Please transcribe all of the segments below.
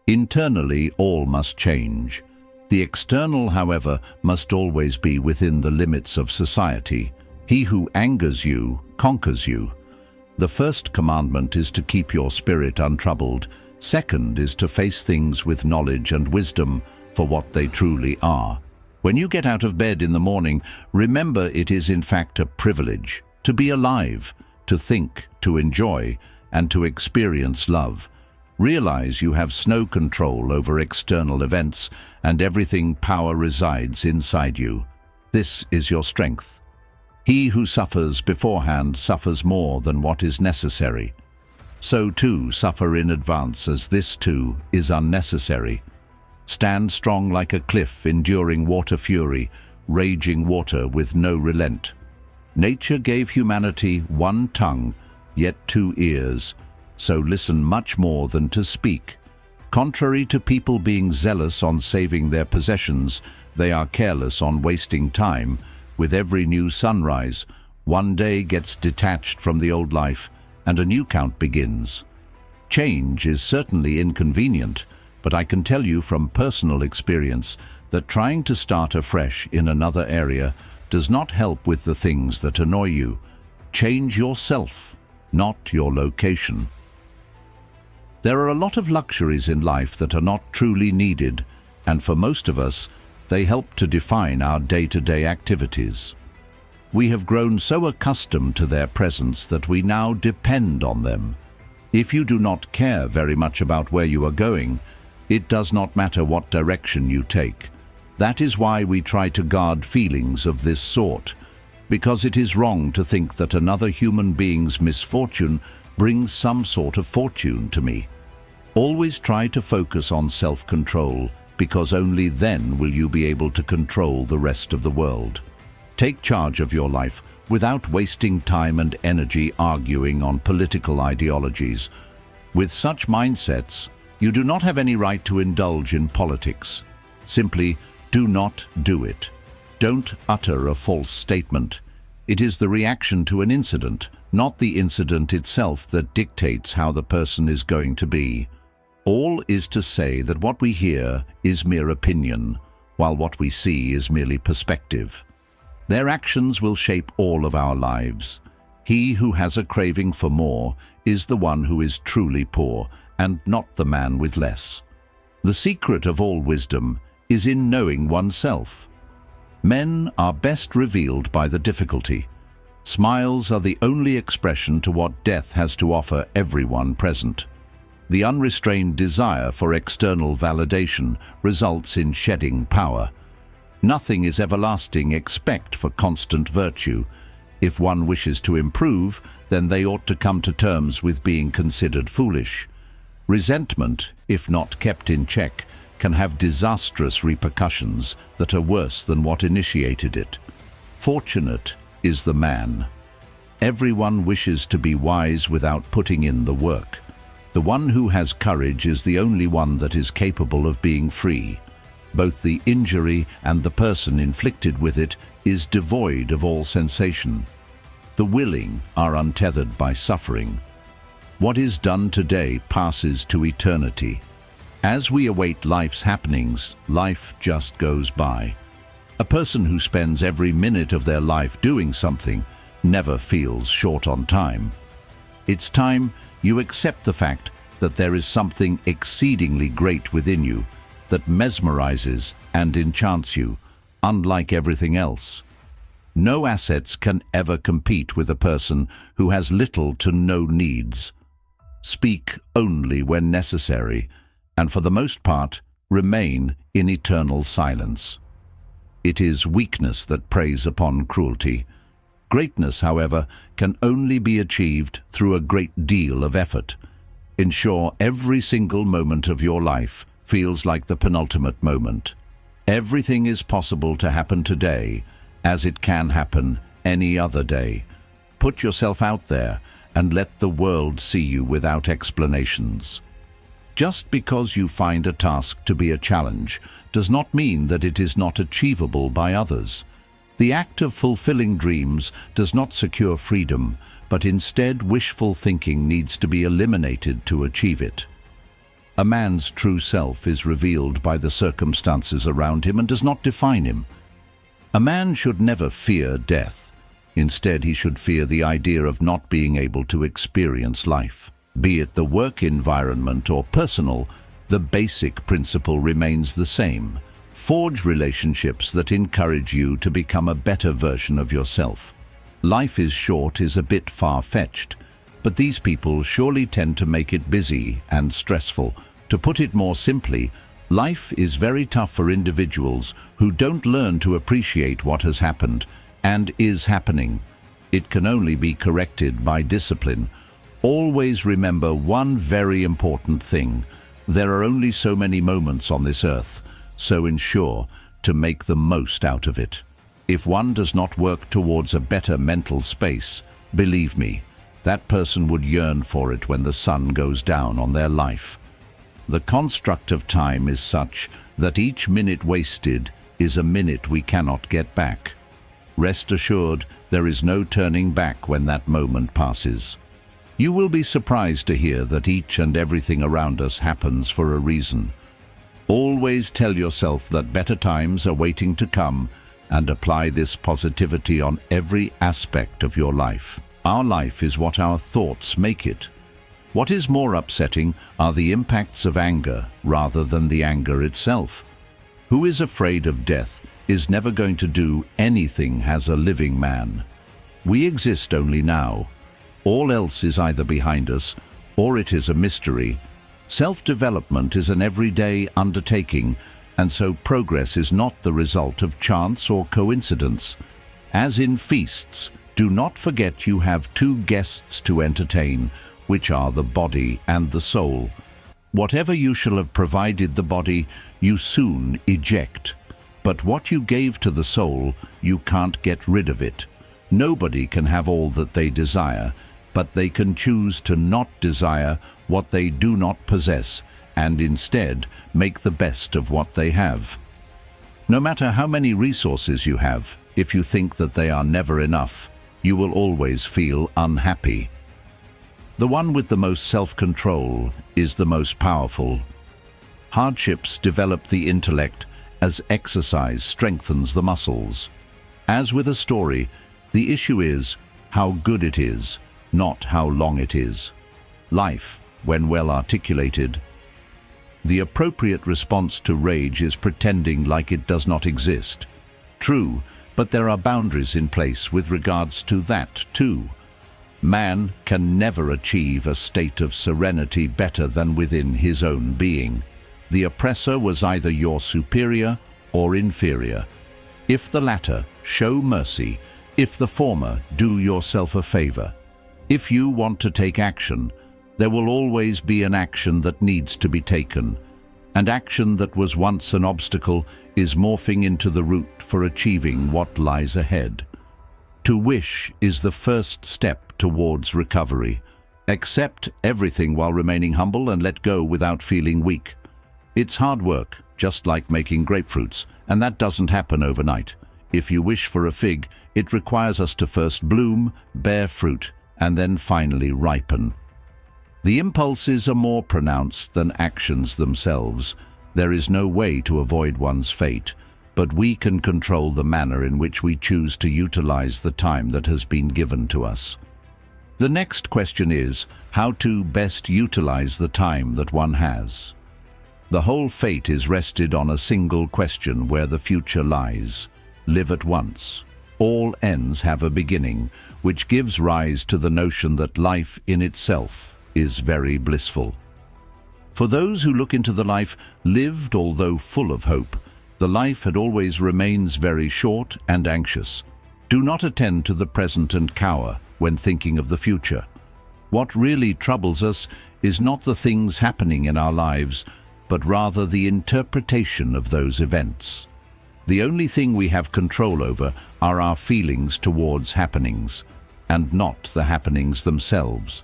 Internally, all must change. The external, however, must always be within the limits of society. He who angers you conquers you. The first commandment is to keep your spirit untroubled. Second is to face things with knowledge and wisdom for what they truly are. When you get out of bed in the morning, remember it is in fact a privilege to be alive, to think, to enjoy, and to experience love. Realize you have no control over external events, and everything power resides inside you. This is your strength. He who suffers beforehand suffers more than what is necessary. So too suffer in advance, as this too is unnecessary. Stand strong like a cliff, enduring water fury, raging water with no relent. Nature gave humanity one tongue, yet 2 ears, so listen much more than to speak. Contrary to people being zealous on saving their possessions, they are careless on wasting time. With every new sunrise, one day gets detached from the old life, and a new count begins. Change is certainly inconvenient, but I can tell you from personal experience that trying to start afresh in another area does not help with the things that annoy you. Change yourself, not your location. There are a lot of luxuries in life that are not truly needed, and for most of us, they help to define our day-to-day activities. We have grown so accustomed to their presence that we now depend on them. If you do not care very much about where you are going, it does not matter what direction you take. That is why we try to guard feelings of this sort, because it is wrong to think that another human being's misfortune brings some sort of fortune to me. Always try to focus on self-control, because only then will you be able to control the rest of the world. Take charge of your life without wasting time and energy arguing on political ideologies. With such mindsets, you do not have any right to indulge in politics. Simply do not do it. Don't utter a false statement. It is the reaction to an incident, not the incident itself, that dictates how the person is going to be. All is to say that what we hear is mere opinion, while what we see is merely perspective. Their actions will shape all of our lives. He who has a craving for more is the one who is truly poor, and not the man with less. The secret of all wisdom is in knowing oneself. Men are best revealed by the difficulty. Smiles are the only expression to what death has to offer everyone present. The unrestrained desire for external validation results in shedding power. Nothing is everlasting except for constant virtue. If one wishes to improve, then they ought to come to terms with being considered foolish. Resentment, if not kept in check, can have disastrous repercussions that are worse than what initiated it. Fortunate is the man. Everyone wishes to be wise without putting in the work. The one who has courage is the only one that is capable of being free. Both the injury and the person inflicted with it is devoid of all sensation. The willing are untethered by suffering. What is done today passes to eternity. As we await life's happenings, life just goes by. A person who spends every minute of their life doing something never feels short on time. It's time you accept the fact that there is something exceedingly great within you that mesmerizes and enchants you, unlike everything else. No assets can ever compete with a person who has little to no needs. Speak only when necessary, and for the most part, remain in eternal silence. It is weakness that preys upon cruelty. Greatness, however, can only be achieved through a great deal of effort. Ensure every single moment of your life feels like the penultimate moment. Everything is possible to happen today, as it can happen any other day. Put yourself out there and let the world see you without explanations. Just because you find a task to be a challenge does not mean that it is not achievable by others. The act of fulfilling dreams does not secure freedom, but instead wishful thinking needs to be eliminated to achieve it. A man's true self is revealed by the circumstances around him and does not define him. A man should never fear death. Instead, he should fear the idea of not being able to experience life. Be it the work environment or personal, the basic principle remains the same. Forge relationships that encourage you to become a better version of yourself. Life is short is a bit far-fetched, but these people surely tend to make it busy and stressful. To put it more simply, life is very tough for individuals who don't learn to appreciate what has happened and is happening. It can only be corrected by discipline. Always remember one very important thing. There are only so many moments on this earth, so ensure to make the most out of it. If one does not work towards a better mental space, believe me, that person would yearn for it when the sun goes down on their life. The construct of time is such that each minute wasted is a minute we cannot get back. Rest assured, there is no turning back when that moment passes. You will be surprised to hear that each and everything around us happens for a reason. Always tell yourself that better times are waiting to come and apply this positivity on every aspect of your life. Our life is what our thoughts make it. What is more upsetting are the impacts of anger rather than the anger itself. Who is afraid of death is never going to do anything as a living man. We exist only now. All else is either behind us or it is a mystery. Self-development is an everyday undertaking, and so progress is not the result of chance or coincidence. As in feasts, do not forget you have two guests to entertain, which are the body and the soul. Whatever you shall have provided the body, you soon eject. But what you gave to the soul, you can't get rid of it. Nobody can have all that they desire, but they can choose to not desire what they do not possess, and instead make the best of what they have. No matter how many resources you have, if you think that they are never enough, you will always feel unhappy. The one with the most self-control is the most powerful. Hardships develop the intellect as exercise strengthens the muscles. As with a story, the issue is how good it is, not how long it is. Life, when well articulated. The appropriate response to rage is pretending like it does not exist. True, but there are boundaries in place with regards to that too. Man can never achieve a state of serenity better than within his own being. The oppressor was either your superior or inferior. If the latter, show mercy. If the former, do yourself a favor. If you want to take action, there will always be an action that needs to be taken. And action that was once an obstacle is morphing into the route for achieving what lies ahead. To wish is the first step towards recovery. Accept everything while remaining humble and let go without feeling weak. It's hard work, just like making grapefruits, and that doesn't happen overnight. If you wish for a fig, it requires us to first bloom, bear fruit, and then finally ripen. The impulses are more pronounced than actions themselves. There is no way to avoid one's fate, but we can control the manner in which we choose to utilize the time that has been given to us. The next question is how to best utilize the time that one has. The whole fate is rested on a single question where the future lies. Live at once. All ends have a beginning, which gives rise to the notion that life in itself is very blissful. For those who look into the life lived, although full of hope, the life had always remains very short and anxious. Do not attend to the present and cower when thinking of the future. What really troubles us is not the things happening in our lives, but rather the interpretation of those events. The only thing we have control over are our feelings towards happenings, and not the happenings themselves.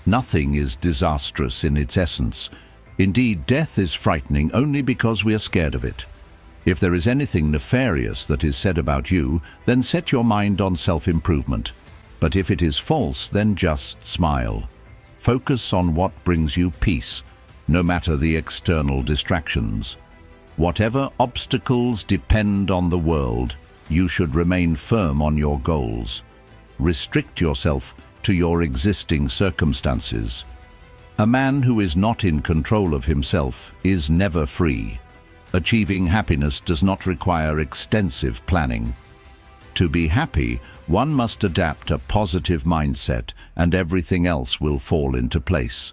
Nothing is disastrous in its essence. Indeed, death is frightening only because we are scared of it. If there is anything nefarious that is said about you, then set your mind on self-improvement. But if it is false, then just smile. Focus on what brings you peace. no matter the external distractions. Whatever obstacles depend on the world, you should remain firm on your goals. Restrict yourself to your existing circumstances. A man who is not in control of himself is never free. Achieving happiness does not require extensive planning. To be happy, one must adapt a positive mindset, and everything else will fall into place.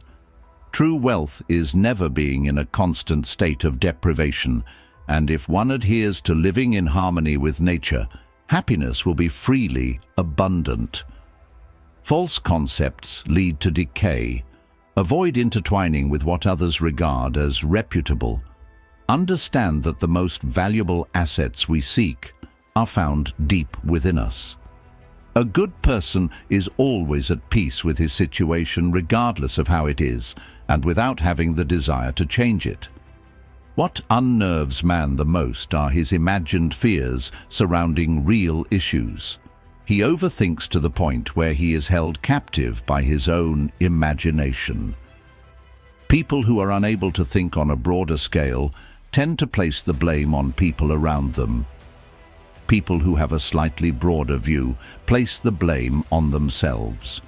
True wealth is never being in a constant state of deprivation, and if one adheres to living in harmony with nature, happiness will be freely abundant. False concepts lead to decay. Avoid intertwining with what others regard as reputable. Understand that the most valuable assets we seek are found deep within us. A good person is always at peace with his situation regardless of how it is, and without having the desire to change it. What unnerves man the most are his imagined fears surrounding real issues. He overthinks to the point where he is held captive by his own imagination. People who are unable to think on a broader scale tend to place the blame on people around them. People who have a slightly broader view place the blame on themselves.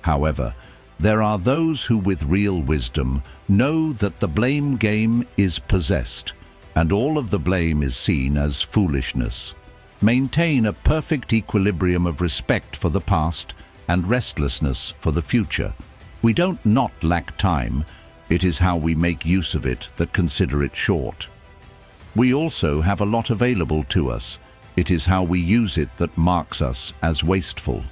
However, there are those who with real wisdom know that the blame game is possessed, and all of the blame is seen as foolishness. Maintain a perfect equilibrium of respect for the past and restlessness for the future. We don't not lack time. It is how we make use of it that consider it short. We also have a lot available to us. It is how we use it that marks us as wasteful.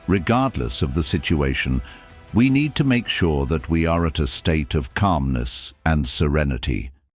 Regardless of the situation, we need to make sure that we are at a state of calmness and serenity.